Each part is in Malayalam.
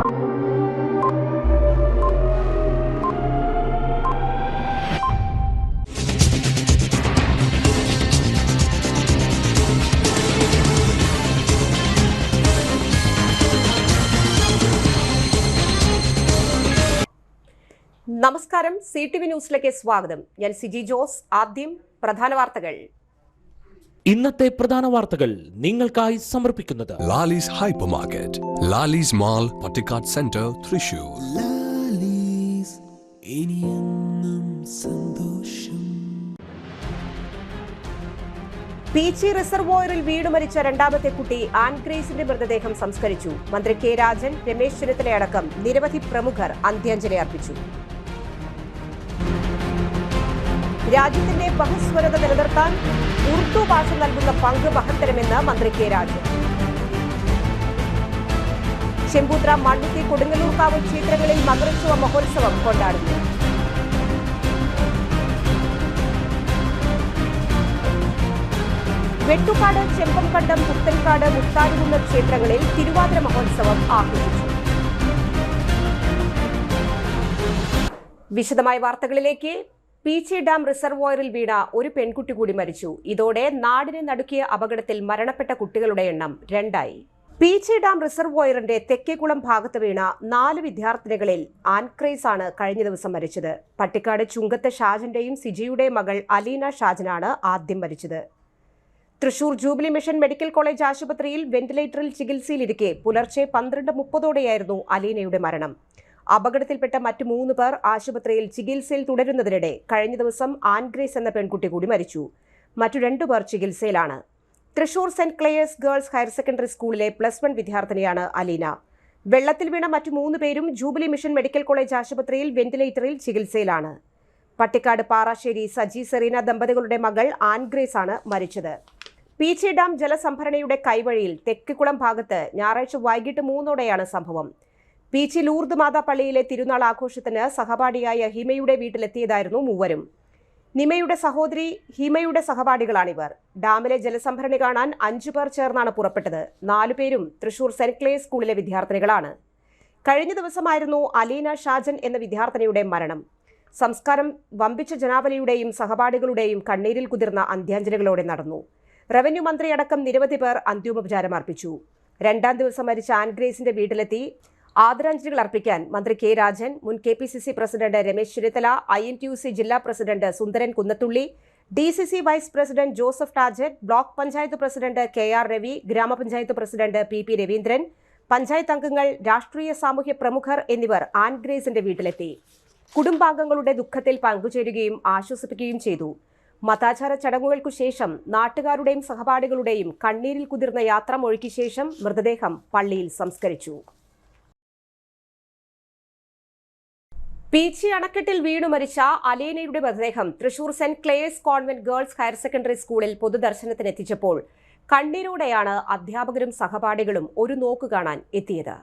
നമസ്കാരം, CTV ന്യൂസിലേക്ക് സ്വാഗതം. ഞാൻ സിജി ജോസ്. ആദ്യം പ്രധാന വാർത്തകൾ. ഇന്നത്തെ പ്രധാന വാർത്തകൾ നിങ്ങൾക്കായി സമർപ്പിക്കുന്നത് Lalees hypermarket, Lalees mall, Pattikkad centre, Thrissur. Lalees, ഇനിയെന്നും സന്തോഷം. പീച്ചി റിസർവോയറിൽ വീണു മരിച്ച രണ്ടാമത്തെ കുട്ടി ആൻഗ്രേസിന്റെ മൃതദേഹം സംസ്കരിച്ചു. മന്ത്രി കെ രാജൻ, രമേശ് ചെന്നിത്തലയടക്കം നിരവധി പ്രമുഖർ അന്ത്യാഞ്ജലി അർപ്പിച്ചു. രാജ്യത്തിന്റെ ബഹുസ്വരത നിലനിർത്താൻ ഉറുദു ഭാഷ നൽകുന്ന പങ്ക് മഹത്തരമെന്ന് മന്ത്രി കെ രാജൻ. ചെമ്പൂത്ര, മണ്ണുത്തി, കൊടുങ്ങല്ലൂർക്കാവ് ക്ഷേത്രങ്ങളിൽ മകരോത്സവ മഹോത്സവം കൊണ്ടാടുന്നു. വെട്ടുകാട്, ചെമ്പംകണ്ടം, പുത്തൻകാട്, മുത്താരികുന്ന് ക്ഷേത്രങ്ങളിൽ തിരുവാതിര മഹോത്സവം ആഘോഷിച്ചു. വിശദമായ വാർത്തകളിലേക്ക്. പീച്ചി ഡാം റിസർവോയറിൽ വീണ ഒരു പെൺകുട്ടി കൂടി മരിച്ചു. ഇതോടെ നാടിനെ നടുക്കിയ അപകടത്തിൽ മരണപ്പെട്ട കുട്ടികളുടെ എണ്ണം 2ആയി. പീച്ചി ഡാം റിസർവോയറിന്റെ തെക്കേക്കുളം ഭാഗത്ത് വീണ 4 വിദ്യാർത്ഥിനികളിൽ ആൻക്രേസ് ആണ് കഴിഞ്ഞ ദിവസം മരിച്ചത്. പട്ടിക്കാട് ചുങ്കത്ത് ഷാജന്റെയും സിജിയുടെയും മകൾ അലീന ഷാജനാണ് ആദ്യം മരിച്ചത്. Thrissur jubilee mission medical college ആശുപത്രിയിൽ വെന്റിലേറ്ററിൽ ചികിത്സയിലിരിക്കെ പുലർച്ചെ 12:30 അലീനയുടെ മരണം. അപകടത്തിൽപ്പെട്ട മറ്റ് 3 പേർ ആശുപത്രിയിൽ ചികിത്സയിൽ തുടരുന്നതിനിടെ കഴിഞ്ഞ ദിവസം ആൻഗ്രേസ് എന്ന പെൺകുട്ടി കൂടി മരിച്ചു. മറ്റു 2 പേർ ചികിത്സയിലാണ്. Thrissur saint Clares girls higher secondary സ്കൂളിലെ +1 വിദ്യാർത്ഥിനിയാണ് അലീന. വെള്ളത്തിൽ വീണ മറ്റു 3 പേരും ജൂബിലി മിഷൻ മെഡിക്കൽ കോളേജ് ആശുപത്രിയിൽ വെന്റിലേറ്ററിൽ ചികിത്സയിലാണ്. പട്ടിക്കാട് പാറാശ്ശേരി സജി സെറീന ദമ്പതികളുടെ മകൾ ആൻഗ്രേസ് ആണ് മരിച്ചത്. പീച്ചി ഡാം ജലസംഭരണിയുടെ കൈവഴിയിൽ തെക്കുകുളം ഭാഗത്ത് ഞായറാഴ്ച വൈകിട്ട് 3ഓടെയാണ് സംഭവം. പീച്ചി ലൂർദ് മാതാ പള്ളിയിലെ തിരുനാൾ ആഘോഷത്തിന് സഹപാഠിയായ ഹിമയുടെ വീട്ടിലെത്തിയതായിരുന്നു മൂവരും. നിമയുടെ സഹോദരി ഹിമയുടെ സഹപാഠികളാണിവർ. ഡാമിലെ ജലസംഭരണി കാണാൻ 5 പേർ ചേർന്നാണ് പുറപ്പെട്ടത്. 4 പേരും തൃശൂർ സെന്റ് ക്ലേസ് സ്കൂളിലെ വിദ്യാർത്ഥിനികളാണ്. കഴിഞ്ഞ ദിവസമായിരുന്നു അലീന ഷാജൻ എന്ന വിദ്യാർത്ഥിനിയുടെ മരണം. സംസ്കാരം വമ്പിച്ച ജനാവലിയുടെയും സഹപാഠികളുടെയും കണ്ണീരിൽ കുതിർന്ന അന്ത്യാഞ്ജലികളോടെ നടന്നു. റവന്യൂ മന്ത്രിയടക്കം നിരവധി പേർ അന്ത്യോപചാരം അർപ്പിച്ചു. 2ാം ദിവസം മരിച്ച ആൻഗ്രേസിന്റെ വീട്ടിലെത്തി ആദരാഞ്ജലികൾ അർപ്പിക്കാൻ മന്ത്രി കെ രാജൻ, മുൻ KPCC president Ramesh Chennithala, INTUC ജില്ലാ president Sundaran Kunnathully, DCC vice president Joseph Tajet, block panchayat president KR Ravi, ഗ്രാമപഞ്ചായത്ത് പ്രസിഡന്റ് PP രവീന്ദ്രൻ, പഞ്ചായത്ത് അംഗങ്ങൾ, രാഷ്ട്രീയ സാമൂഹ്യ പ്രമുഖർ എന്നിവർ ആൻഗ്രേസിന്റെ വീട്ടിലെത്തി. കുടുംബാംഗങ്ങളുടെ ദുഃഖത്തിൽ പങ്കുചേരുകയും ആശ്വസിപ്പിക്കുകയും ചെയ്തു. മതാചാര ചടങ്ങുകൾക്കു ശേഷം നാട്ടുകാരുടെയും സഹപാഠികളുടെയും കണ്ണീരിൽ കുതിർന്ന യാത്ര മൊഴിക്ക് ശേഷം മൃതദേഹം പള്ളിയിൽ സംസ്കരിച്ചു. പീച്ചി അണക്കെട്ടിൽ വീണു മരിച്ച അലീനയുടെ മൃതദേഹം Thrissur saint Clares convent girls higher secondary സ്കൂളിൽ പൊതുദർശനത്തിനെത്തിച്ചപ്പോൾ കണ്ണീരോടെയാണ് അധ്യാപകരും സഹപാഠികളും ഒരു നോക്ക് കാണാൻ എത്തിയത്.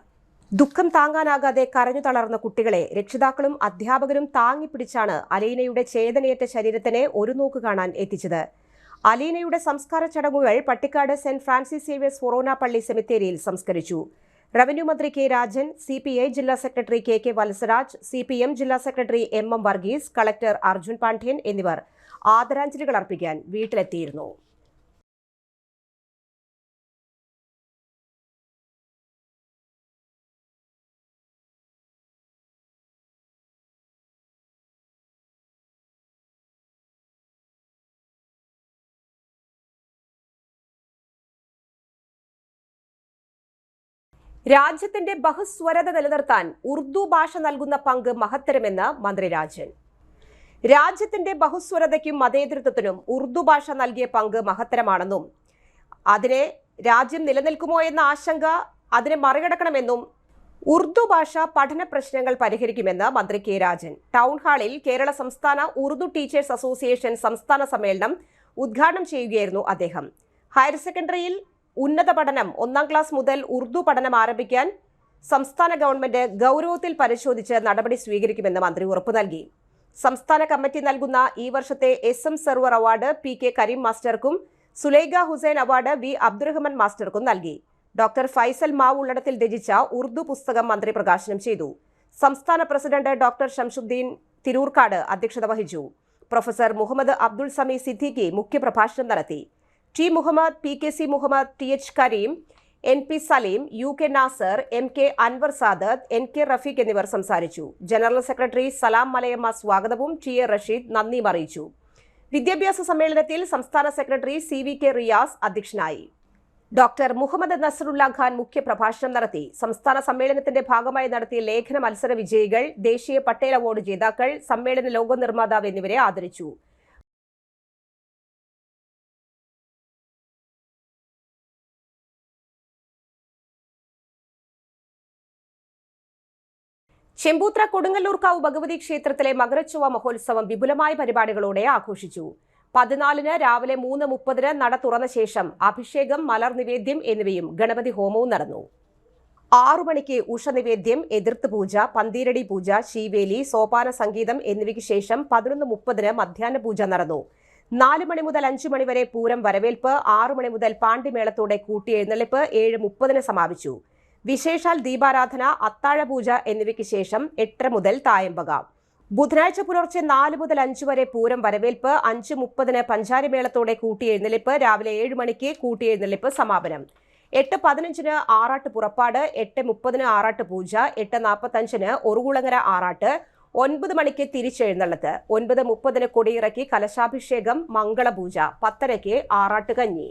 ദുഃഖം താങ്ങാനാകാതെ കരഞ്ഞു തളർന്ന കുട്ടികളെ രക്ഷിതാക്കളും അധ്യാപകരും താങ്ങിപ്പിടിച്ചാണ് അലീനയുടെ ചേതനയേറ്റ ശരീരത്തിനെ ഒരു നോക്ക് കാണാൻ എത്തിച്ചത്. അലീനയുടെ സംസ്കാര ചടങ്ങുകൾ പട്ടിക്കാട് സെന്റ് ഫ്രാൻസിസ് സേവിയേഴ്സ് ഫൊറോന പള്ളി സെമിത്തേരിയിൽ സംസ്കരിച്ചു. റവന്യൂ മന്ത്രി കെ രാജൻ, CPI ജില്ലാ സെക്രട്ടറി KK വത്സരാജ്, CPM ജില്ലാ secretary MM Varghese, collector Arjun Pandian എന്നിവർ ആദരാഞ്ജലികൾ അർപ്പിക്കാൻ വീട്ടിലെത്തിയിരുന്നു. രാജ്യത്തിന്റെ ബഹുസ്വരത നിലനിർത്താൻ ഉറുദു ഭാഷ നൽകുന്ന പങ്ക് മഹത്തരമെന്ന് മന്ത്രി രാജൻ. രാജ്യത്തിന്റെ ബഹുസ്വരതയ്ക്കും മതേതരത്വത്തിനും ഉറുദു ഭാഷ നൽകിയ പങ്ക് മഹത്തരമാണെന്നും അതിനെ രാജ്യം നിലനിൽക്കുമോ എന്ന ആശങ്ക അതിനെ മറികടക്കണമെന്നും ഉറുദു ഭാഷ പഠന പ്രശ്നങ്ങൾ പരിഹരിക്കുമെന്ന് മന്ത്രി കെ രാജൻ ടൗൺ ഹാളിൽ കേരള സംസ്ഥാന ഉറുദു ടീച്ചേഴ്സ് അസോസിയേഷൻ സംസ്ഥാന സമ്മേളനം ഉദ്ഘാടനം ചെയ്യുകയായിരുന്നു അദ്ദേഹം. ഹയർ സെക്കൻഡറിയിൽ ഉന്നത പഠനം 1ാം ക്ലാസ് മുതൽ ഉറുദു പഠനം ആരംഭിക്കാൻ സംസ്ഥാന ഗവൺമെന്റ് ഗൗരവത്തിൽ പരിശോധിച്ച് നടപടി സ്വീകരിക്കുമെന്ന് മന്ത്രി ഉറപ്പു നൽകി. സംസ്ഥാന കമ്മിറ്റി നൽകുന്ന ഈ വർഷത്തെ SM Sarwar award PK Karim മാസ്റ്റർക്കും സുലൈഖ ഹുസൈൻ അവാർഡ് V അബ്ദുറഹ്മാൻ മാസ്റ്റർക്കും നൽകി. ഡോക്ടർ ഫൈസൽ മാവുള്ളടത്തിൽ രചിച്ച ഉറുദു പുസ്തകം മന്ത്രി പ്രകാശനം ചെയ്തു. സംസ്ഥാന പ്രസിഡന്റ് ഡോക്ടർ ഷംസുദ്ദീൻ തിരൂർക്കാട് അധ്യക്ഷത വഹിച്ചു. പ്രൊഫസർ മുഹമ്മദ് അബ്ദുൾ സമി സിദ്ദീഖി മുഖ്യപ്രഭാഷണം നടത്തി. T Muhammad, PKC Muhammad, TH Kareem, NP Saleem, UK Nasar, MK Anwar Sadath, NK Rafeeq എന്നിവർ സംസാരിച്ചു. ജനറൽ സെക്രട്ടറി സലാം മലയമ്മ സ്വാഗതവും TA റഷീദ് നന്ദിയും അറിയിച്ചു. വിദ്യാഭ്യാസ സമ്മേളനത്തിൽ സംസ്ഥാന സെക്രട്ടറി CVK റിയാസ് അധ്യക്ഷനായി. ഡോക്ടർ മുഹമ്മദ് നസറുല്ല ഖാൻ മുഖ്യപ്രഭാഷണം നടത്തി. സംസ്ഥാന സമ്മേളനത്തിന്റെ ഭാഗമായി നടത്തിയ ലേഖന മത്സര വിജയികൾ, ദേശീയ പട്ടേൽ അവാർഡ് ജേതാക്കൾ, സമ്മേളന ലോഗോ നിർമ്മാതാവ് എന്നിവരെ ആദരിച്ചു. ചെമ്പൂത്ര കൊടുങ്ങല്ലൂർക്കാവ് ഭഗവതി ക്ഷേത്രത്തിലെ മകരച്ചൊവ്വ മഹോത്സവം വിപുലമായ പരിപാടികളോടെ ആഘോഷിച്ചു. 14-ന് രാവിലെ 3:30 നട തുറന്ന ശേഷം അഭിഷേകം, മലർ നിവേദ്യം എന്നിവയും ഗണപതി ഹോമവും നടന്നു. 6 മണിക്ക് ഉഷനിവേദ്യം, എതിർത്ത് പൂജ, പന്തീരടി പൂജ, ശീവേലി, സോപാന സംഗീതം എന്നിവയ്ക്ക് ശേഷം 11:30 മധ്യാഹ്ന പൂജ നടന്നു. 4 മണി മുതൽ 5 മണി വരെ പൂരം വരവേൽപ്പ്, 6 മണി മുതൽ പാണ്ടിമേളത്തോടെ കൂട്ടിയെഴുന്നള്ളിപ്പ്, 7:30 സമാപിച്ചു. വിശേഷാൽ ദീപാരാധന, അത്താഴപൂജ എന്നിവയ്ക്ക് ശേഷം 8 മുതൽ തായമ്പക. ബുധനാഴ്ച പുലർച്ചെ 4 മുതൽ 5 വരെ പൂരം വരവേൽപ്പ്, 5:30 പഞ്ചാരിമേളത്തോടെ കൂട്ടിയെഴുന്നള്ളിപ്പ്, രാവിലെ 7 മണിക്ക് കൂട്ടിയെഴുന്നള്ളിപ്പ് സമാപനം. 8:15 ആറാട്ട് പുറപ്പാട്, 8:30 ആറാട്ട് പൂജ, 8:45 ഒറുകുളങ്ങര ആറാട്ട്, 9 മണിക്ക് തിരിച്ചെഴുന്നള്ളത്ത്, 9:30 കൊടിയിറക്കി കലശാഭിഷേകം, മംഗളപൂജ, 10:00 ആറാട്ട് കഞ്ഞി.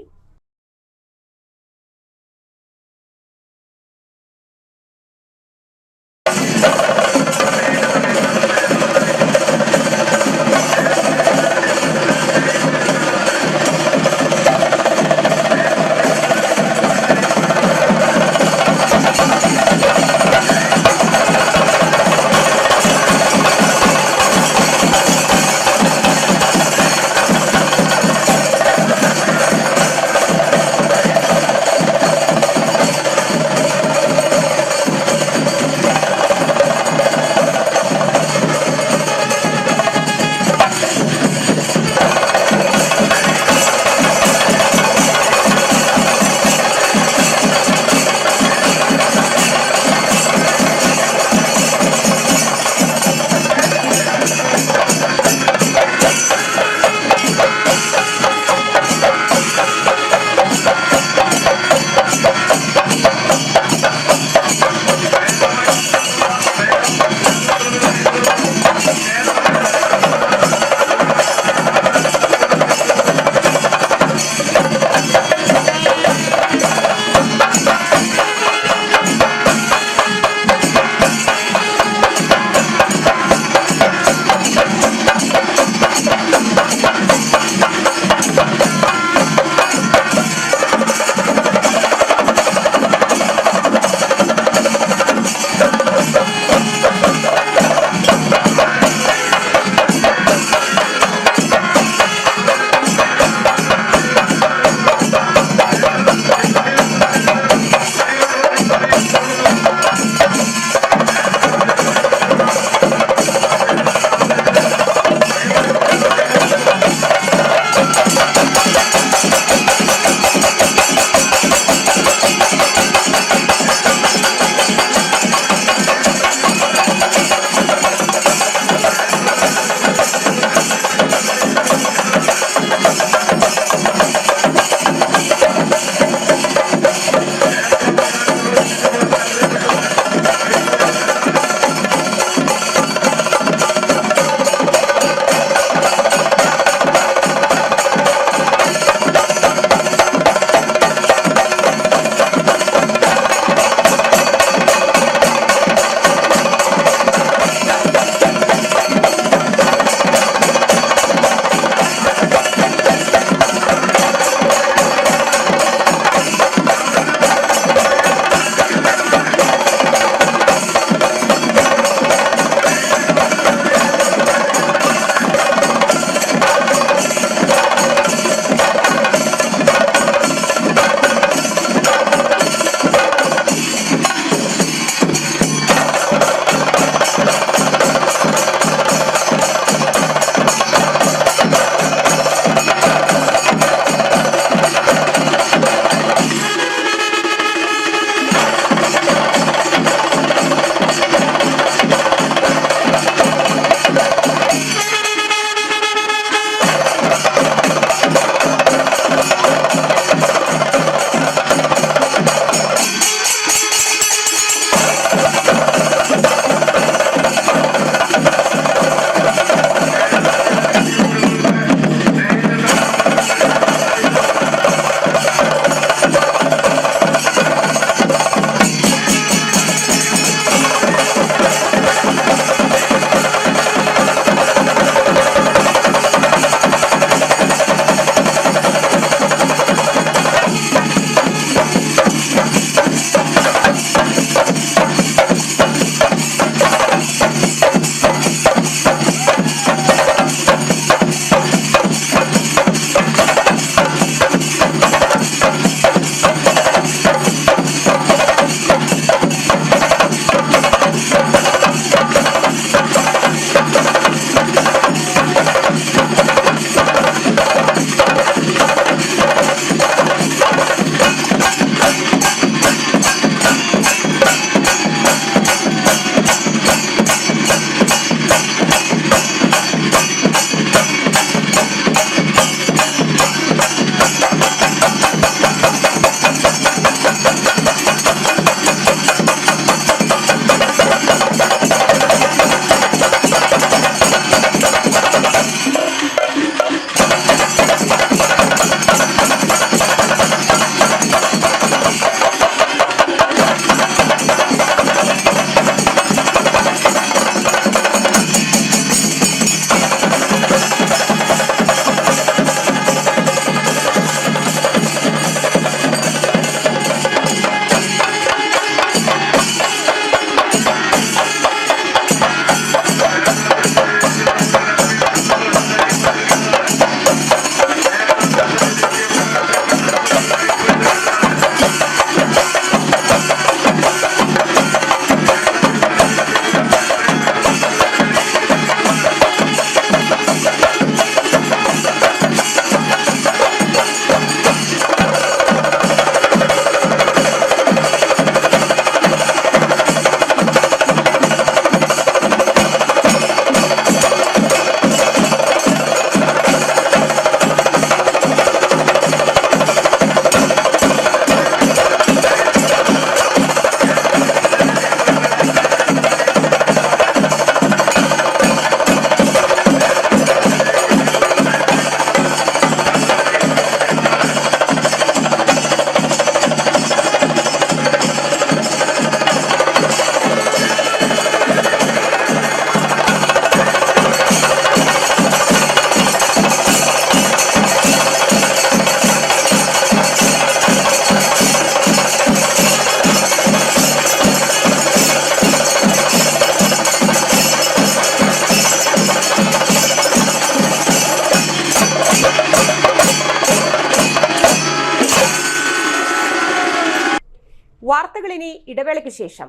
ഇനി ഇടവേളയ്ക്ക് ശേഷം.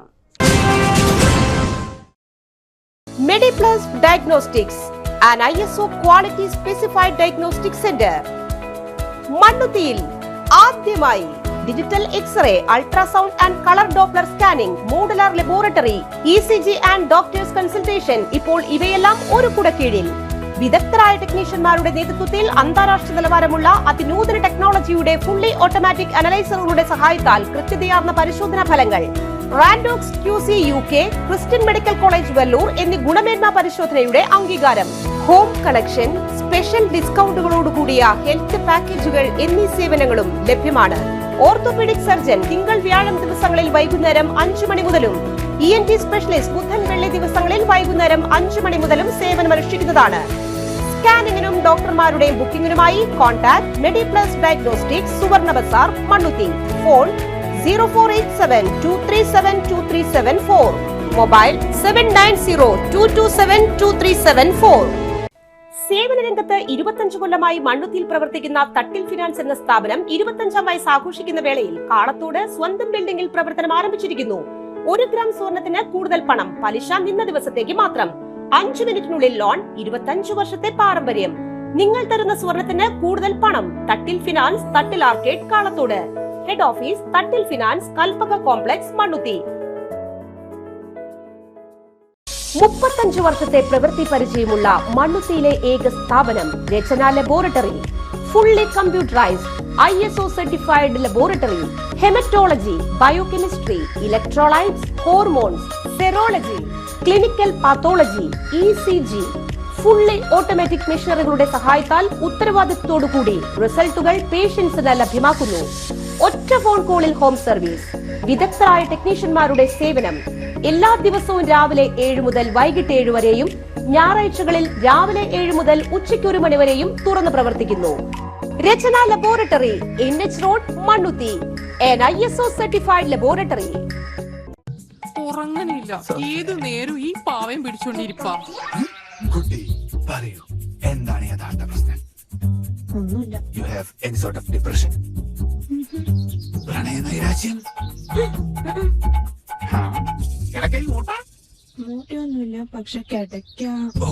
MediPlus Diagnostics, an ISO quality specified diagnostic center. മണ്ണുത്തിയിൽ ആദ്യമായി digital x-ray, ultrasound and colour Doppler scanning, modular laboratory, ECG and doctors consultation. ഇപ്പോൾ ഇവയെല്ലാം ഒരു കുടക്കീഴിൽ. വിദഗ്ധരായ ടെക്നീഷ്യന്മാരുടെ നേതൃത്വത്തിൽ അന്താരാഷ്ട്ര നിലവാരമുള്ള അതിനൂതന ടെക്നോളജിയുടെ ഫുള്ളി ഓട്ടോമാറ്റിക് അനലൈസറുകളുടെ സഹായത്താൽ കൃത്യതയാർന്ന പരിശോധനാ ഫലങ്ങൾ. റാൻഡോക്സ് QC UK, Christian medical college Vellore എന്നീ ഗുണമേന്മ പരിശോധനയുടെ അംഗീകാരം. ഹോം കളക്ഷൻ, സ്പെഷ്യൽ ഡിസ്കൗണ്ടുകളോടുകൂടിയ ഹെൽത്ത് പാക്കേജുകൾ എന്നീ സേവനങ്ങളും ലഭ്യമാണ്. ഓർത്തോപീഡിക് സർജൻ തിങ്കൾ വ്യാഴം ദിവസങ്ങളിൽ വൈകുന്നേരം 5 മണി മുതലും ENT സ്പെഷ്യലിസ്റ്റ് ബുധൻ വെള്ളി ദിവസങ്ങളിൽ വൈകുന്നേരം 5 മണി മുതലും സേവനമനുഷ്ഠിക്കുന്നതാണ്. സ്കാനിങ്ങിനും ഡോക്ടർമാരുടെയും ബുക്കിംഗിനുമായി കോൺടാക്ട് MediPlus Diagnostics, സുവർണ ബസാർ, മണ്ണുത്തി. Phone 0487237237 mobile 7902272374. സേവന രംഗത്ത് 25 കൊല്ലമായി മണ്ണുത്തിയിൽ പ്രവർത്തിക്കുന്ന തട്ടിൽ ഫിനാൻസ് എന്ന സ്ഥാപനം 25ാം വയസ്സ് ആഘോഷിക്കുന്ന വേളയിൽ കാളത്തോട് സ്വന്തം ബിൽഡിംഗിൽ പ്രവർത്തനം ആരംഭിച്ചിരിക്കുന്നു. 1 ഗ്രാം സ്വർണത്തിന് കൂടുതൽ പണം, പലിശ നിന്ന ദിവസത്തേക്ക് മാത്രം. 5 മിനിറ്റിനുള്ളിൽ ലോൺ, 25 വർഷത്തെ പാരമ്പര്യം. നിങ്ങൾ തരുന്ന സ്വർണത്തിന് കൂടുതൽ പണം. Thattil finance, Thattil arcade, Kalathode. Head office Thattil finance, Kalpaka complex, Mannuthy. 35 വർഷത്തെ പ്രവൃത്തി പരിചയമുള്ള മണ്ണുത്തിയിലെ ഏക സ്ഥാപനം Rachana laboratory. Fully computerised ISO certified laboratory. Haematology, biochemistry, electrolytes, hormones, serology, clinical pathology, ECG. Fully automatic മെഷീനറികളുടെ സഹായത്താൽ ഉത്തരവാദിത്വത്തോടുകൂടി റിസൾട്ടുകൾ പേഷ്യൻസിന് ലഭ്യമാക്കുന്നു. ഒറ്റ ഫോൺ കോളിൽ ഹോം സർവീസ്. വിദഗ്ധരായ ടെക്നീഷ്യന്മാരുടെ സേവനം. എല്ലാ ദിവസവും രാവിലെ 7 മുതൽ വൈകിട്ട് 7 വരെയും ഞായറാഴ്ചകളിൽ രാവിലെ 7 മുതൽ ഉച്ചയ്ക്ക് 1 മണി വരെയും തുറന്നു പ്രവർത്തിക്കുന്നു. Rachana laboratory, NH road, Mannuthy. an ISO certified laboratory. ഉറങ്ങണില്ല, ഏതു നേരം ഈ പാവം പിടിച്ചോണ്ടിരിപ്പാ. കുട്ടി പറയൂ, എന്താണ് യഥാർത്ഥ പ്രശ്നം? ഒന്നുമില്ല. You have any sort of depression? പ്രണയ നൈരാശ്യം? മൂട്ടിയൊന്നുമില്ല, പക്ഷെ കിടക്ക. ഓ,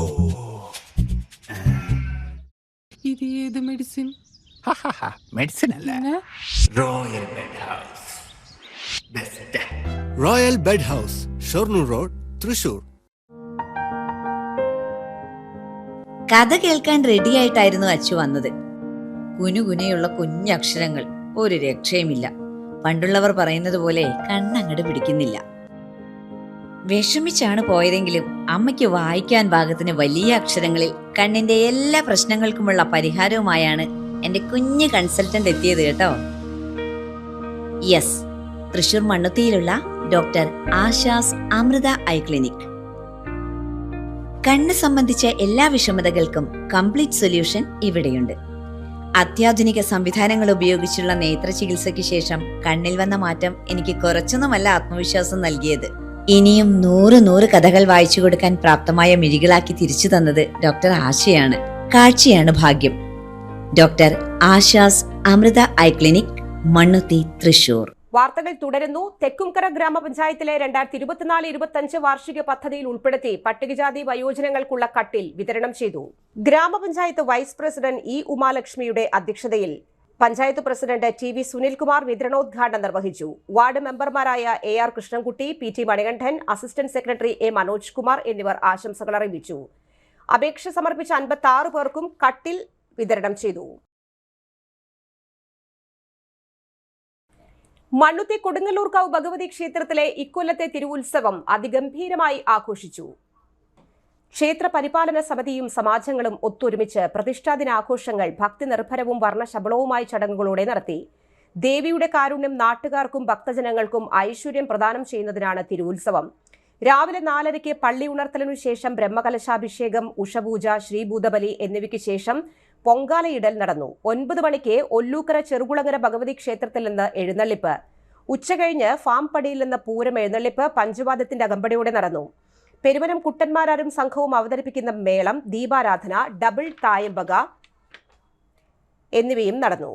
ഇത് ഏത് മെഡിസിൻ? മെഡിസിൻ അല്ല, royal bed house. Best royal bed house, Shoranur road, Thrissur. കഥ കേൾക്കാൻ റെഡിയായിട്ടായിരുന്നു അച്ചു വന്നത്. കുനുകുനയുള്ള കുഞ്ഞക്ഷരങ്ങൾ, ഒരു രക്ഷയുമില്ല. പണ്ടുള്ളവർ പറയുന്നത് പോലെ കണ്ണങ്ങട് പിടിക്കുന്നില്ല. വിഷമിച്ചാണ് പോയതെങ്കിലും അമ്മയ്ക്ക് വായിക്കാൻ പാകത്തിന് വലിയ അക്ഷരങ്ങളിൽ കണ്ണിന്റെ എല്ലാ പ്രശ്നങ്ങൾക്കുമുള്ള പരിഹാരവുമായാണ് എന്റെ കുഞ്ഞ് കൺസൾട്ടന്റ് എത്തിയത് കേട്ടോ. യെസ്, തൃശൂർ മണ്ണുത്തിയിലുള്ള doctor Asha's Amrita eye clinic. കണ്ണ് സംബന്ധിച്ച എല്ലാ വിഷമതകൾക്കും കംപ്ലീറ്റ് സൊല്യൂഷൻ ഇവിടെയുണ്ട്. അത്യാധുനിക സംവിധാനങ്ങൾ ഉപയോഗിച്ചുള്ള നേത്ര ചികിത്സയ്ക്ക് ശേഷം കണ്ണിൽ വന്ന മാറ്റം എനിക്ക് കുറച്ചൊന്നുമല്ല ആത്മവിശ്വാസം നൽകിയത്. ഇനിയും 100 കഥകൾ വായിച്ചു കൊടുക്കാൻ പ്രാപ്തമായ മിഴികളാക്കി തിരിച്ചു തന്നത് ഡോക്ടർ ആശയാണ്. കാഴ്ചയാണ് ഭാഗ്യം. Doctor Asha's Amrita eye clinic, Mannuthy, Thrissur. വാർത്തകൾ തുടരുന്നു. തെക്കുംകര ഗ്രാമപഞ്ചായത്തിലെ 2024-25 വാർഷിക പദ്ധതിയിൽ ഉൾപ്പെടുത്തി പട്ടികജാതി വയോജനങ്ങൾക്കുള്ള കട്ടിൽ വിതരണം ചെയ്തു. ഗ്രാമപഞ്ചായത്ത് വൈസ് പ്രസിഡന്റ് E ഉമാലക്ഷ്മിയുടെ അധ്യക്ഷതയിൽ പഞ്ചായത്ത് പ്രസിഡന്റ് TV സുനിൽകുമാർ വിതരണോദ്ഘാടനം നിർവഹിച്ചു. വാർഡ് മെമ്പർമാരായ AR Krishnankutty, PT Manikandan, assistant secretary A Manoj Kumar എന്നിവർ ആശംസകൾ അറിയിച്ചു. അപേക്ഷ സമർപ്പിച്ച 56 പേർക്കും കട്ടിൽ വിതരണം ചെയ്തു. മണ്ണുത്തി കൊടുങ്ങല്ലൂർക്കാവ് ഭഗവതി ക്ഷേത്രത്തിലെ ഇക്കൊല്ലത്തെ തിരുവുത്സവം അതിഗംഭീരമായി ആഘോഷിച്ചു. ക്ഷേത്ര പരിപാലന സമിതിയും സമാജങ്ങളും ഒത്തൊരുമിച്ച് പ്രതിഷ്ഠാദിനാഘോഷങ്ങൾ ഭക്തി നിർഭരവും വർണ്ണശബളവുമായ ചടങ്ങുകളോടെ നടത്തി. ദേവിയുടെ കാരുണ്യം നാട്ടുകാർക്കും ഭക്തജനങ്ങൾക്കും ഐശ്വര്യം പ്രദാനം ചെയ്യുന്നതിനാണ് തിരുവുത്സവം. രാവിലെ 4:30 പള്ളി ഉണർത്തലിനു ശേഷം ബ്രഹ്മകലശാഭിഷേകം, ഉഷപൂജ, ശ്രീഭൂതബലി എന്നിവയ്ക്ക് ശേഷം പൊങ്കാലയിടൽ നടന്നു. 9 മണിക്ക് ഒല്ലൂക്കര ചെറുകുളങ്ങര ഭഗവതി ക്ഷേത്രത്തിൽ നിന്ന് എഴുന്നള്ളിപ്പ്. ഉച്ചകഴിഞ്ഞ് ഫാം പടിയിൽ നിന്ന് പൂരം എഴുന്നള്ളിപ്പ് പഞ്ചവാദ്യത്തിന്റെ അകമ്പടിയോടെ നടന്നു. പെരുവനം കുട്ടന്മാരാരും സംഘവും അവതരിപ്പിക്കുന്ന മേളം, ദീപാരാധന, ഡബിൾ തായമ്പക എന്നിവയും നടന്നു.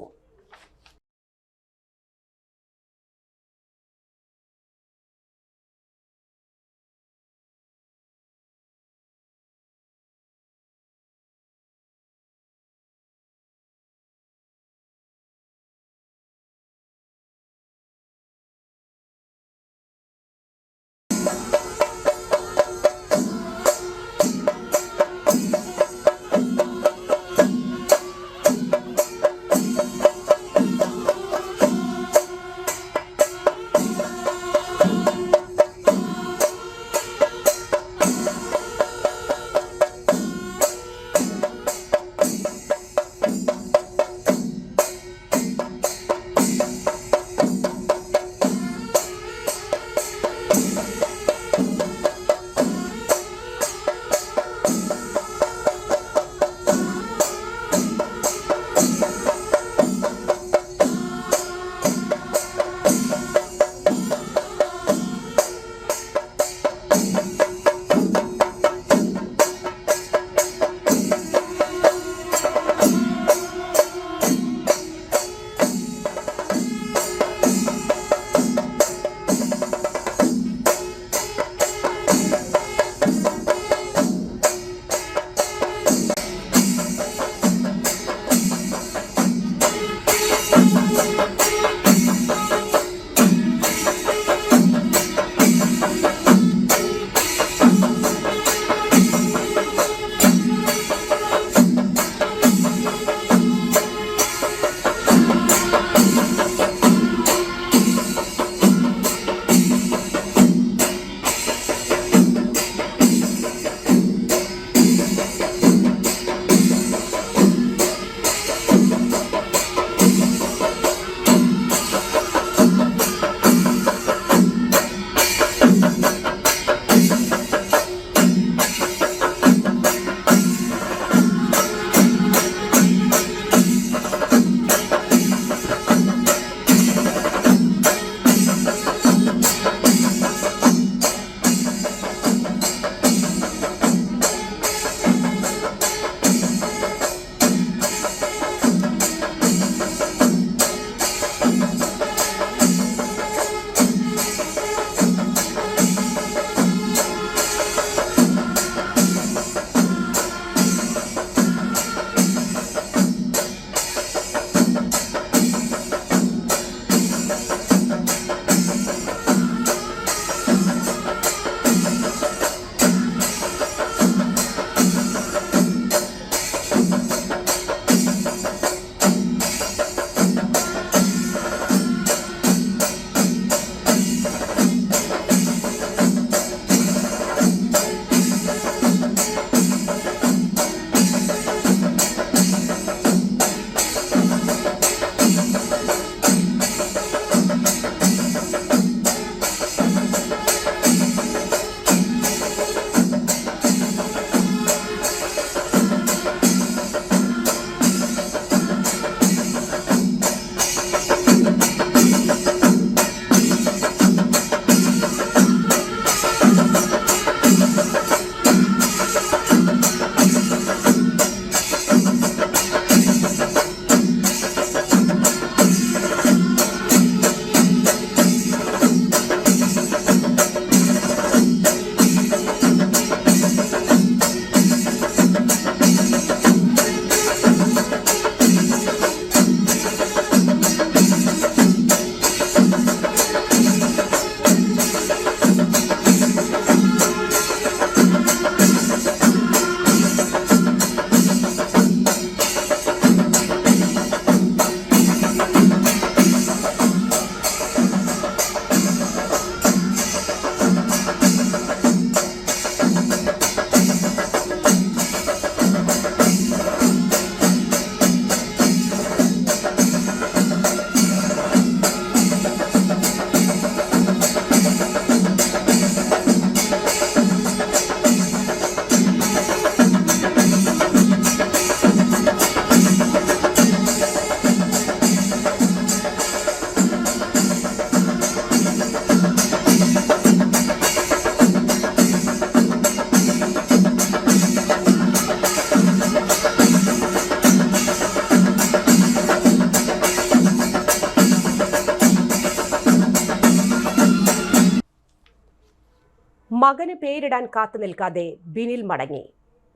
മകന് പേരിടാൻ കാത്തുനിൽക്കാതെ ബിനിൽ മടങ്ങി.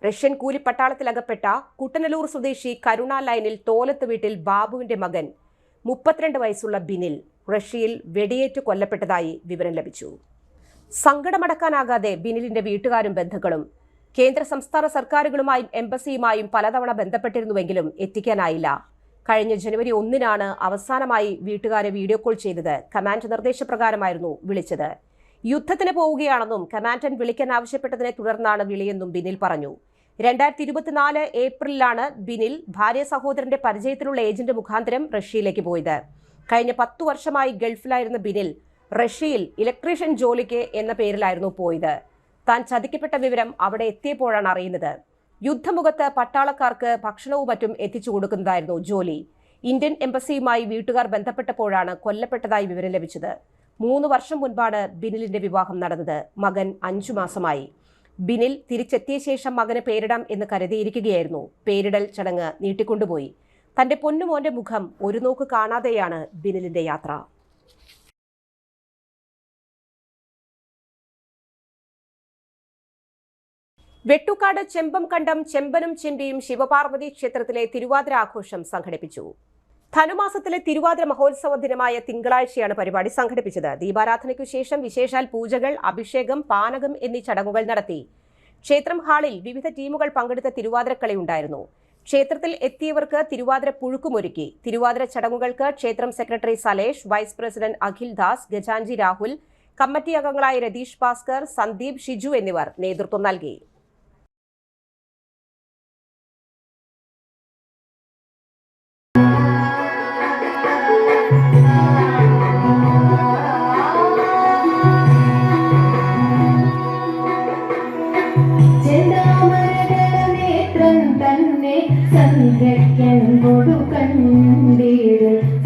റഷ്യൻ കൂലിപ്പട്ടാളത്തിലകപ്പെട്ട കുട്ടനല്ലൂർ സ്വദേശി കരുണ ലൈനിൽ തോലത്ത് വീട്ടിൽ ബാബുവിന്റെ മകൻ 32 വയസ്സുള്ള ബിനിൽ റഷ്യയിൽ വെടിയേറ്റ് കൊല്ലപ്പെട്ടതായി വിവരം ലഭിച്ചു. സങ്കടമടക്കാനാകാതെ ബിനിലിന്റെ വീട്ടുകാരും ബന്ധുക്കളും കേന്ദ്ര സംസ്ഥാന സർക്കാരുകളുമായും എംബസിയുമായും പലതവണ ബന്ധപ്പെട്ടിരുന്നുവെങ്കിലും എത്തിക്കാനായില്ല. കഴിഞ്ഞ ജനുവരി 1 അവസാനമായി വീട്ടുകാരെ വീഡിയോ കോൾ ചെയ്തത്. കമാൻഡ് നിർദ്ദേശപ്രകാരമായിരുന്നു വിളിച്ചത്. യുദ്ധത്തിന് പോവുകയാണെന്നും കമാൻഡന്റ് വിളിക്കാൻ ആവശ്യപ്പെട്ടതിനെ തുടർന്നാണ് വിളിയെന്നും ബിനിൽ പറഞ്ഞു. 2024 ഏപ്രിലാണ് ബിനിൽ ഭാര്യ സഹോദരന്റെ പരിചയത്തിലുള്ള ഏജന്റ് മുഖാന്തരം റഷ്യയിലേക്ക് പോയത്. കഴിഞ്ഞ 10 വർഷമായി ഗൾഫിലായിരുന്ന ബിനിൽ റഷ്യയിൽ ഇലക്ട്രീഷ്യൻ ജോലിക്ക് എന്ന പേരിലായിരുന്നു പോയത്. താൻ ചതിക്കപ്പെട്ട വിവരം അവിടെ എത്തിയപ്പോഴാണ് അറിയുന്നത്. യുദ്ധമുഖത്ത് പട്ടാളക്കാർക്ക് ഭക്ഷണവും മറ്റും എത്തിച്ചു കൊടുക്കുന്നതായിരുന്നു ജോലി. ഇന്ത്യൻ എംബസിയുമായി വീട്ടുകാർ ബന്ധപ്പെട്ടപ്പോഴാണ് കൊല്ലപ്പെട്ടതായി വിവരം ലഭിച്ചത്. 3 വർഷം മുൻപാണ് ബിനിലിന്റെ വിവാഹം നടന്നത്. മകൻ 5 മാസമായി. ബിനിൽ തിരിച്ചെത്തിയ ശേഷം മകന് പേരിടാം എന്ന് കരുതിയിരിക്കുകയായിരുന്നു. പേരിടൽ ചടങ്ങ് നീട്ടിക്കൊണ്ടുപോയി. തന്റെ പൊന്നുമോന്റെ മുഖം ഒരു നോക്ക് കാണാതെയാണ് ബിനിലിന്റെ യാത്ര. വെട്ടുകാട് ചെമ്പംകണ്ടം ചെമ്പനും ചെണ്ടിയും ശിവപാർവതി ക്ഷേത്രത്തിലെ തിരുവാതിര ആഘോഷം സംഘടിപ്പിച്ചു. ധനുമാസത്തിലെ തിരുവാതിര മഹോത്സവ ദിനമായ തിങ്കളാഴ്ചയാണ് പരിപാടി സംഘടിപ്പിച്ചത്. ദീപാരാധനയ്ക്കു ശേഷം വിശേഷാൽ പൂജകൾ, അഭിഷേകം, പാനകം എന്നീ ചടങ്ങുകൾ നടത്തി. ക്ഷേത്രം ഹാളിൽ വിവിധ ടീമുകൾ പങ്കെടുത്ത തിരുവാതിരക്കളി ഉണ്ടായിരുന്നു. ക്ഷേത്രത്തിൽ എത്തിയവർക്ക് തിരുവാതിര പുഴുക്കുമൊരുക്കി. തിരുവാതിര ചടങ്ങുകൾക്ക് ക്ഷേത്രം secretary Salesh, vice president Akhil Das, ഗജാൻജി രാഹുൽ, കമ്മിറ്റി അംഗങ്ങളായ രതീഷ് ഭാസ്കർ, സന്ദീപ്, ഷിജു എന്നിവർ നേതൃത്വം നൽകി.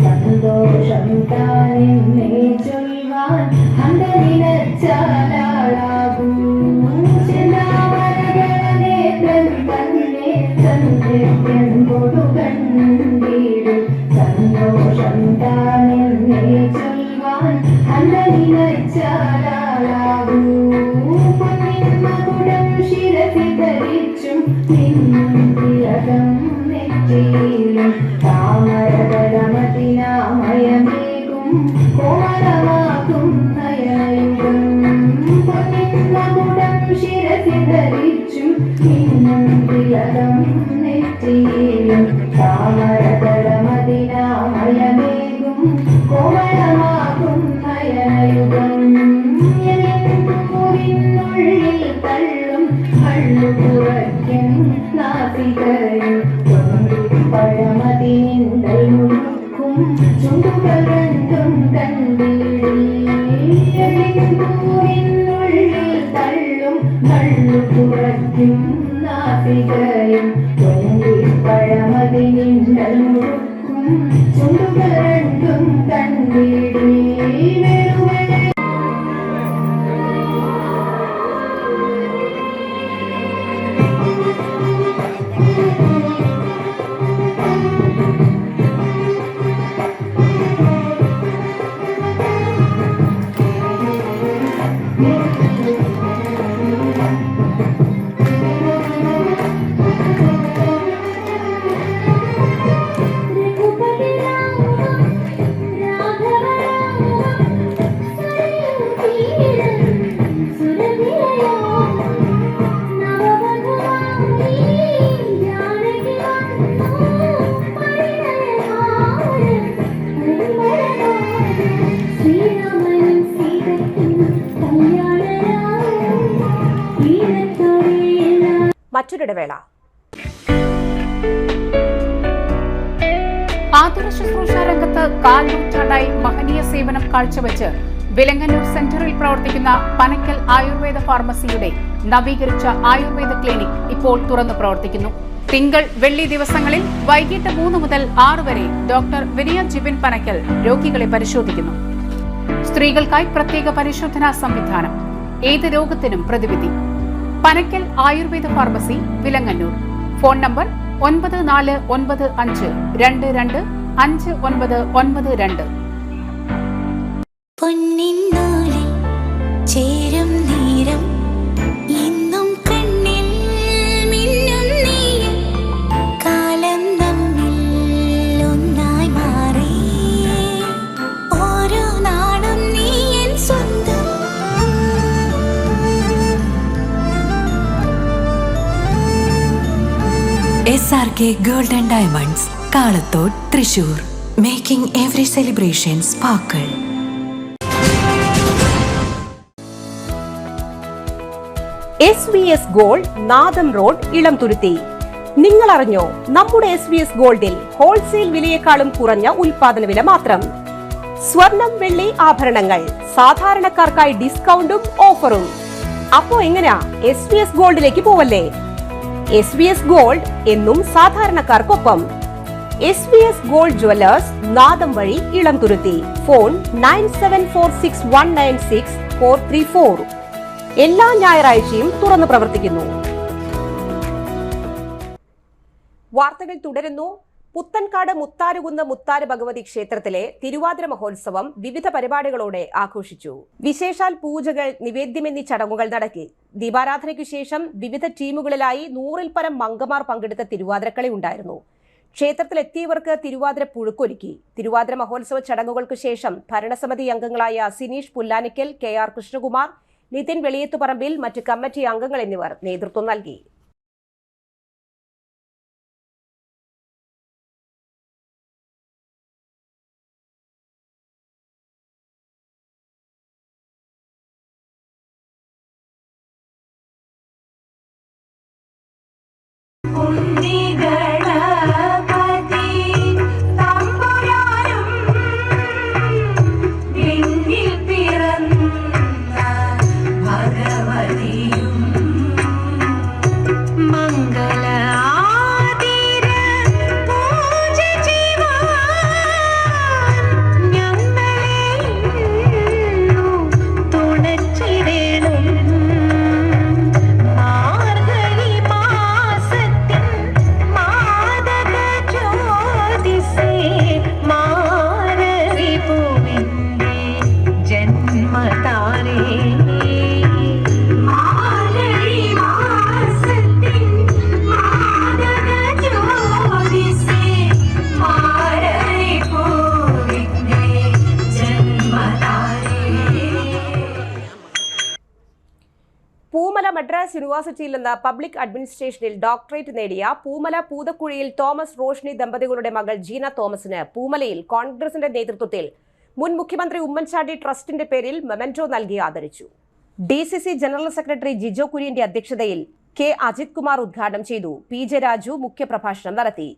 സന്തോഷം താനെന്നെ ചൊൽവാൻ അന്തരിനച്ചാലാളാകും നേത്രൻ തന്നെ സന്ധ്യൻ കൊടുകണ്ടീടും സന്തോഷം താനെന്നെ ചൊൽവാൻ അന്തരിനച്ചാലാളാകും പൊന്നിന്മകുടം ശിരസി ധരിച്ചും നിന്നും നെറ്റിയിലും താമരതലമതിനാമയമേകും കോമളമാകും നയനയുഗം പൊന്നിന്മകുടം ശിരസി ധരിച്ചും നിന്നും തിലകം നെറ്റിയിലും താമരതലമതിനാമയമേകും കോമളമാകും നയനയുഗം പൂവിനുള്ളിൽ തള്ളും കള്ളു കുറയ്ക്കും നാസികയും പഴമതിനിന്തൽ മുഴുക്കും ചുണ്ടുകൾ രണ്ടും കണ്ടിടുള്ളിൽ തള്ളും കള്ളു കുറയ്ക്കും നാസികയും പഴമതിനിന്തൽ മുഴുക്കും ചുണ്ടുകൾ രണ്ടും കണ്ടിടേ. മറ്റൊരിടവേള. ആതുര ശുശ്രൂഷ രംഗത്ത് 4 നൂറ്റാണ്ടായി മഹനീയ സേവനം കാഴ്ചവെച്ച് വിലങ്ങന്നൂർ സെന്ററിൽ പ്രവർത്തിക്കുന്ന പനക്കൽ ആയുർവേദ ഫാർമസിയുടെ നവീകരിച്ച ആയുർവേദ ക്ലിനിക് ഇപ്പോൾ തുറന്നു പ്രവർത്തിക്കുന്നു. തിങ്കൾ, വെള്ളി ദിവസങ്ങളിൽ വൈകിട്ട് 3 മുതൽ 6 വരെ ഡോക്ടർ വിനയ ജിബിൻ പനക്കൽ രോഗികളെ പരിശോധിക്കുന്നു. സ്ത്രീകൾക്കായി പ്രത്യേക പരിശോധനാ സംവിധാനം. ഏത് രോഗത്തിനും പ്രതിവിധി. Panakkal Ayurveda pharmacy, Vilangannur. Phone number 9495225992. പൊന്നിൻ നൂലിൽ ചേരും നേരം SRK Gold and Diamonds, Kalathod, Thrissur. Making every celebration sparkle. SBS gold നാദം റോഡ് ഇളംതുരുത്തി. നിങ്ങൾ അറിഞ്ഞോ, നമ്മുടെ SBS ഗോൾഡിൽ ഹോൾസെയിൽ വിലയേക്കാളും കുറഞ്ഞ ഉൽപാദന വില മാത്രം. സ്വർണം, വെള്ളി, ആഭരണങ്ങൾ സാധാരണക്കാർക്കായി ഡിസ്കൗണ്ടും ഓഫറും. അപ്പോ എങ്ങനെയാ SBS ഗോൾഡിലേക്ക് പോവല്ലേ? SBS ഗോൾഡ് എന്നും സാധാരണക്കാർക്കൊപ്പം. SBS ഗോൾഡ് ജ്വല്ലേഴ്സ്, നാദം വഴി, ഇളംതുരുത്തി. ഫോൺ 9746196434. എല്ലാ ഞായറാഴ്ചയും തുറന്നു പ്രവർത്തിക്കുന്നു. വാർത്തകൾ തുടരുന്നു. പുത്തൻകാട് മുത്താരുകുന്ന് മുത്താര് ഭഗവതി ക്ഷേത്രത്തിലെ തിരുവാതിര മഹോത്സവം വിവിധ പരിപാടികളോടെ ആഘോഷിച്ചു. വിശേഷാൽ പൂജകൾ, നിവേദ്യം എന്നീ ചടങ്ങുകൾ നടക്കി. ദീപാരാധനയ്ക്കു ശേഷം വിവിധ ടീമുകളിലായി 100-ൽ പരം മംഗമാർ പങ്കെടുത്ത തിരുവാതിരക്കളി ഉണ്ടായിരുന്നു. ക്ഷേത്രത്തിലെത്തിയവർക്ക് തിരുവാതിര പുഴുക്കൊരുക്കി. തിരുവാതിര മഹോത്സവ ചടങ്ങുകൾക്ക് ശേഷം ഭരണസമിതി അംഗങ്ങളായ സിനീഷ് പുല്ലാനിക്കൽ, KR കൃഷ്ണകുമാർ, നിതിൻ വെളിയത്തുപറമ്പിൽ, മറ്റ് കമ്മിറ്റി അംഗങ്ങൾ എന്നിവർ നേതൃത്വം നൽകി. പൂമല മദ്രാസ് യൂണിവേഴ്സിറ്റിയിൽ നിന്ന് പബ്ലിക് അഡ്മിനിസ്ട്രേഷനിൽ ഡോക്ടറേറ്റ് നേടിയ പൂമല പൂതക്കുഴിയിൽ തോമസ് റോഷ്നി ദമ്പതികളുടെ മകൾ ജീന തോമസിന് പൂമലയിൽ കോൺഗ്രസിന്റെ നേതൃത്വത്തിൽ മുൻ മുഖ്യമന്ത്രി ഉമ്മൻചാണ്ടി ട്രസ്റ്റിന്റെ പേരിൽ മെമന്റോ നൽകി ആദരിച്ചു. DCC ജനറൽ സെക്രട്ടറി ജിജോ കുര്യന്റെ അധ്യക്ഷതയിൽ K. അജിത് കുമാർ ഉദ്ഘാടനം ചെയ്തു. PJ രാജു മുഖ്യപ്രഭാഷണം നടത്തി.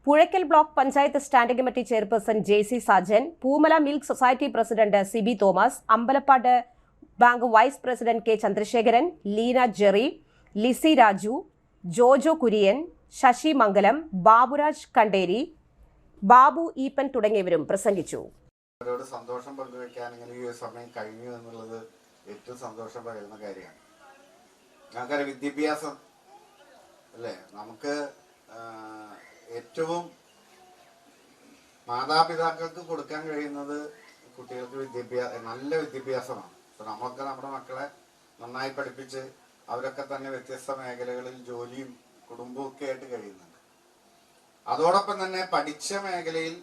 Puzhakkal block panchayat standing committee chairperson JC Sajan, Poomala milk society president CB Thomas, Ambalappad bank vice president K. Chandrasekharan, Leena Jerry, Lizzy Raju, Jojo Kurian, Sasi Mangalam, Baburaj Kanderi, Babu Eappen തുടങ്ങിയവരും പ്രസംഗിച്ചു. സന്തോഷം പങ്കുവെക്കാൻ ഇങ്ങനെ ഈ സമയം കഴിഞ്ഞു എന്നുള്ളത് ഏറ്റവും സന്തോഷം പകരുന്ന കാര്യമാണ്. നമുക്കറിയാം, വിദ്യാഭ്യാസം അല്ലേ നമുക്ക് ഏറ്റവും മാതാപിതാക്കൾക്ക് കൊടുക്കാൻ കഴിയുന്നത് കുട്ടികൾക്ക് നല്ല വിദ്യാഭ്യാസമാണ്. ഇപ്പൊ നമ്മളൊക്കെ നമ്മുടെ മക്കളെ നന്നായി പഠിപ്പിച്ച് അവരൊക്കെ തന്നെ വ്യത്യസ്ത മേഖലകളിൽ ജോലിയും കുടുംബവും ഒക്കെ ആയിട്ട് കഴിയുന്നുണ്ട്. അതോടൊപ്പം തന്നെ പഠിച്ച മേഖലയിൽ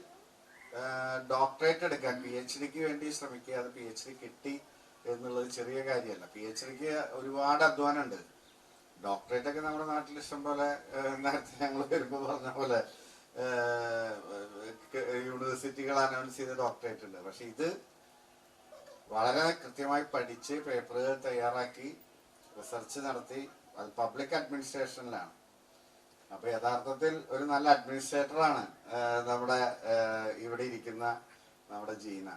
ഡോക്ടറേറ്റ് എടുക്കാൻ PhDക്ക് വേണ്ടി ശ്രമിക്കുക. അത് PhD കിട്ടി എന്നുള്ളത് ചെറിയ കാര്യമല്ല. PhDക്ക് ഒരുപാട് അധ്വാനമുണ്ട്. ഡോക്ടറേറ്റ് ഒക്കെ നമ്മുടെ നാട്ടിൽ ഇഷ്ടം പോലെ നേരത്തെ ഞങ്ങൾ വരുമ്പോൾ പറഞ്ഞ പോലെ യൂണിവേഴ്സിറ്റികൾ അനൗൺസ് ചെയ്ത ഡോക്ടറേറ്റ് ഉണ്ട്. പക്ഷെ ഇത് വളരെ കൃത്യമായി പഠിച്ച് പേപ്പറുകൾ തയ്യാറാക്കി റിസർച്ച് നടത്തി അത് പബ്ലിക് അഡ്മിനിസ്ട്രേഷനിലാണ്. അപ്പൊ യഥാർത്ഥത്തിൽ ഒരു നല്ല അഡ്മിനിസ്ട്രേറ്ററാണ് നമ്മുടെ ഇവിടെ ഇരിക്കുന്ന നമ്മുടെ ജീന.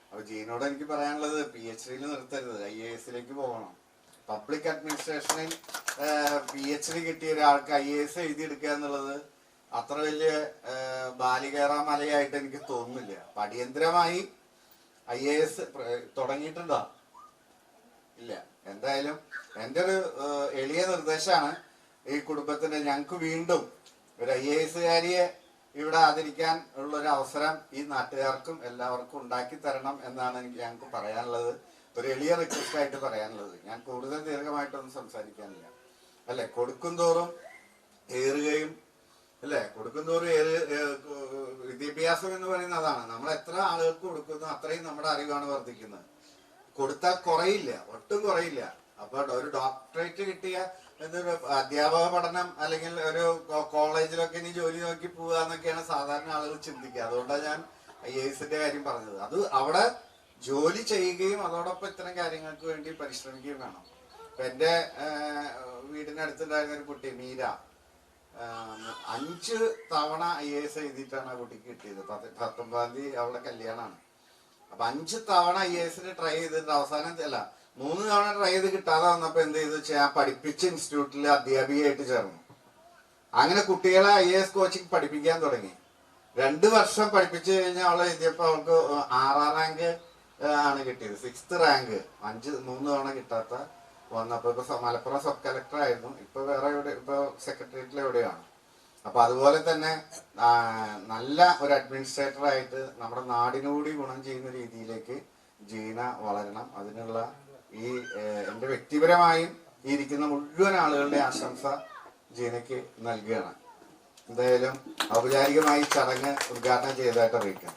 അപ്പൊ ജീനോട് എനിക്ക് പറയാനുള്ളത് PhDയിൽ നിർത്തരുത്, IAS പോകണം. പബ്ലിക് അഡ്മിനിസ്ട്രേഷനിൽ PhD കിട്ടിയ ഒരാൾക്ക് IAS എഴുതിയെടുക്കുക എന്നുള്ളത് അത്ര വലിയ ബാലികേറാ മലയായിട്ട് എനിക്ക് തോന്നുന്നില്ല. അപ്പൊ അടിയന്തരമായി IAS തുടങ്ങിയിട്ടുണ്ടോ? ഇല്ല. എന്തായാലും എൻ്റെ ഒരു എളിയ നിർദ്ദേശമാണ് ഈ കുടുംബത്തിന്, ഞങ്ങൾക്ക് വീണ്ടും ഒരു IASകാരിയെ ഇവിടെ ആദരിക്കാൻ ഉള്ളൊരു അവസരം ഈ നാട്ടുകാർക്കും എല്ലാവർക്കും ഉണ്ടാക്കി തരണം എന്നാണ് ഞങ്ങൾക്ക് പറയാനുള്ളത്. ഒരു എളിയ റിക്വസ്റ്റ് ആയിട്ട് പറയാനുള്ളത്. ഞാൻ കൂടുതൽ ദീർഘമായിട്ടൊന്നും സംസാരിക്കാനില്ല. അല്ലെ, കൊടുക്കും തോറും ഏറുകയും അല്ലെ, കൊടുക്കും തോറും വിദ്യാഭ്യാസം എന്ന് പറയുന്നത് അതാണ്. നമ്മൾ എത്ര ആളുകൾക്ക് കൊടുക്കുന്നു അത്രയും നമ്മുടെ അറിവാണ് വർദ്ധിക്കുന്നത്. കൊടുത്താൽ കുറയില്ല, ഒട്ടും കുറയില്ല. അപ്പൊ ഒരു ഡോക്ടറേറ്റ് കിട്ടിയ എന്തൊരു അധ്യാപക പഠനം അല്ലെങ്കിൽ ഒരു കോളേജിലൊക്കെ ഇനി ജോലി നോക്കി പോവുക എന്നൊക്കെയാണ് സാധാരണ ആളുകൾ ചിന്തിക്കുക. അതുകൊണ്ടാണ് ഞാൻ IASന്റെ കാര്യം പറഞ്ഞത്. അത് അവിടെ ജോലി ചെയ്യുകയും അതോടൊപ്പം ഇത്തരം കാര്യങ്ങൾക്ക് വേണ്ടി പരിശ്രമിക്കുകയും വേണം. ഇപ്പൊ എൻ്റെ വീടിനടുത്തുണ്ടായിരുന്ന ഒരു കുട്ടി മീര 5 തവണ IAS എഴുതിയിട്ടാണ് ആ കുട്ടിക്ക് കിട്ടിയത്. 19 തീയതി അവളുടെ കല്യാണമാണ്. അപ്പൊ 5 തവണ IASന് ട്രൈ ചെയ്തിട്ട് അവസാനം 3 തവണ ട്രൈ ചെയ്ത് കിട്ടാതെ വന്നപ്പോ എന്ത് ചെയ്തു വെച്ചാൽ പഠിപ്പിച്ച ഇൻസ്റ്റിറ്റ്യൂട്ടിൽ അധ്യാപികയായിട്ട് ചേർന്നു. അങ്ങനെ കുട്ടികളെ IAS കോച്ചിങ് പഠിപ്പിക്കാൻ തുടങ്ങി. 2 വർഷം പഠിപ്പിച്ചു കഴിഞ്ഞാൽ അവളെ എഴുതിയപ്പോ അവൾക്ക് 6ാം റാങ്ക് ആണ് കിട്ടിയത്. 6th റാങ്ക് 3 തവണ കിട്ടാത്ത വന്നപ്പോ ഇപ്പൊ മലപ്പുറം സബ് കളക്ടർ ആയിരുന്നു. ഇപ്പൊ വേറെ എവിടെ, ഇപ്പൊ സെക്രട്ടേറിയറ്റിൽ എവിടെയാണ്. അപ്പൊ അതുപോലെ തന്നെ നല്ല ഒരു അഡ്മിനിസ്ട്രേറ്റർ ആയിട്ട് നമ്മുടെ നാടിനുകൂടി ഗുണം ചെയ്യുന്ന രീതിയിലേക്ക് ജീന വളരണം. അതിനുള്ള ഈ എൻ്റെ വ്യക്തിപരമായും ഈ ഇരിക്കുന്ന മുഴുവൻ ആളുകളുടെ ആശംസ ജീനയ്ക്ക് നൽകുകയാണ്. എന്തായാലും ഔപചാരികമായി ചടങ്ങ് ഉദ്ഘാടനം ചെയ്തതായിട്ട് അറിയിക്കാം.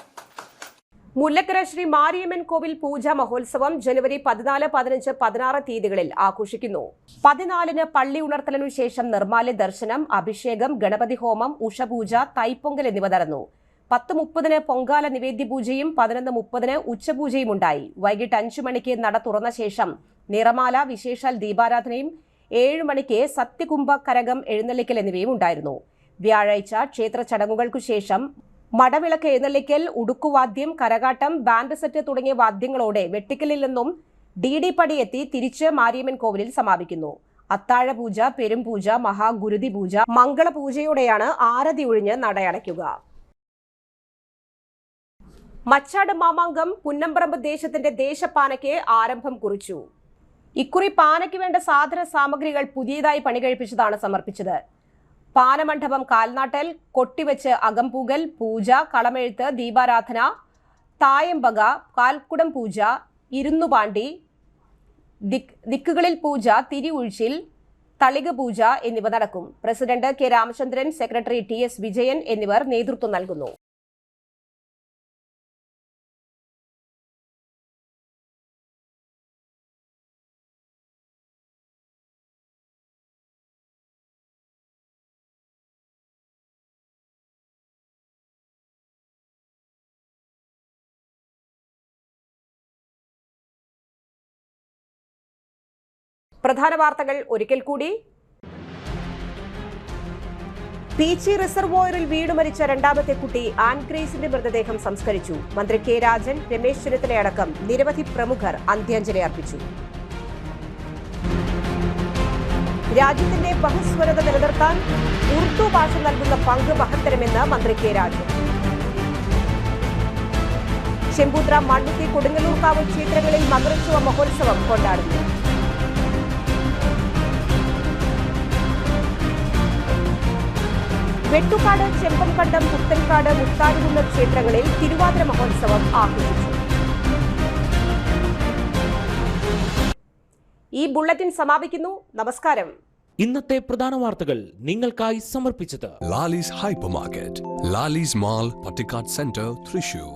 മുല്ലക്കര ശ്രീ മാരിയമ്മൻ കോവിൽ പൂജാ മഹോത്സവം ജനുവരി 14, 15, 16 തീയതികളിൽ ആഘോഷിക്കുന്നു. 14-ന് പള്ളി ഉണർത്തലിനു ശേഷം നിർമ്മാല്യ ദർശനം, അഭിഷേകം, ഗണപതി ഹോമം, ഉഷപൂജ, തൈപ്പൊങ്കൽ എന്നിവ നടന്നു. 10:30-ന് പൊങ്കാല നിവേദ്യപൂജയും 11:30-ന് ഉച്ചപൂജയും ഉണ്ടായി. വൈകിട്ട് 5 മണിക്ക് നട തുറന്ന ശേഷം നിറമാല, വിശേഷാൽ ദീപാരാധനയും 7 മണിക്ക് സത്യകുംഭ കരകം എഴുന്നള്ളിക്കൽ എന്നിവയും ഉണ്ടായിരുന്നു. വ്യാഴാഴ്ച ക്ഷേത്ര ചടങ്ങുകൾക്കു ശേഷം മടവിളക്ക് എഴുന്നള്ളിക്കൽ, ഉടുക്കുവാദ്യം, കരകാട്ടം, ബാൻഡ് സെറ്റ് തുടങ്ങിയ വാദ്യങ്ങളോടെ വെട്ടിക്കലിൽ നിന്നും DD പടി എത്തി തിരിച്ച് മാരിയമ്മൻ കോവിലിൽ സമാപിക്കുന്നു. അത്താഴപൂജ, പെരുംപൂജ, മഹാഗുരുതി പൂജ, മംഗളപൂജയോടെയാണ് ആരതി ഒഴിഞ്ഞ് നടയടയ്ക്കുക. മച്ചാട് മാമാങ്കം പുന്നമ്പറമ്പ് ദേശത്തിന്റെ ദേശപ്പാനയ്ക്ക് ആരംഭം കുറിച്ചു. ഇക്കുറി പാനയ്ക്ക് വേണ്ട സാധന സാമഗ്രികൾ പുതിയതായി പണികഴിപ്പിച്ചതാണ് സമർപ്പിച്ചത്. പാനമണ്ഡപം കാൽനാട്ടൽ, കൊട്ടിവെച്ച് അകംപൂകൽ, പൂജ, കളമെഴുത്ത്, ദീപാരാധന, തായമ്പക, കാൽക്കുടം പൂജ, ഇരുന്നുപാണ്ടി, ദിക്കുകളിൽ പൂജ, തിരിഉഴിച്ചിൽ, തളിക പൂജ എന്നിവ നടക്കും. President K. Ramachandran, secretary TS Vijayan എന്നിവർ നേതൃത്വം നൽകുന്നു. പ്രധാന വാർത്തകൾ ഒരിക്കൽ കൂടി. പീച്ചി റിസർവോയറിൽ വീണു മരിച്ച 2ാമത്തെ കുട്ടി ആൻഗ്രേസിന്റെ മൃതദേഹം സംസ്കരിച്ചു. മന്ത്രി K. രാജൻ, രമേശ് ചെന്നിത്തലയടക്കം നിരവധി പ്രമുഖർ അന്ത്യാഞ്ജലി അർപ്പിച്ചു. രാജ്യത്തിന്റെ ബഹുസ്വരത നിലനിർത്താൻ ഉറുദു ഭാഷ നൽകുന്ന പങ്ക് മഹത്തരമെന്ന് മന്ത്രി K. രാജൻ. ചെമ്പൂത്ര, മണ്ണുത്തി, കൊടുങ്ങല്ലൂർക്കാവ് ക്ഷേത്രങ്ങളിൽ മകരോത്സവ മഹോത്സവം കൊണ്ടാടുന്നു. വെട്ടുകാട്, ചെമ്പംകണ്ടം, പുത്തൻകാട്, മുത്താടികുന്ന് ക്ഷേത്രങ്ങളിൽ തിരുവാതിര മഹോത്സവം ആഘോഷിച്ചു. ഈ ബുള്ളറ്റിൻ സമാപിക്കുന്നു. നമസ്കാരം. ഇന്നത്തെ പ്രധാന വാർത്തകൾ നിങ്ങൾക്കായി സമർപ്പിച്ചത് Lali's Hypermarket, Lali's Mall, Pattikat Center, Thrissur.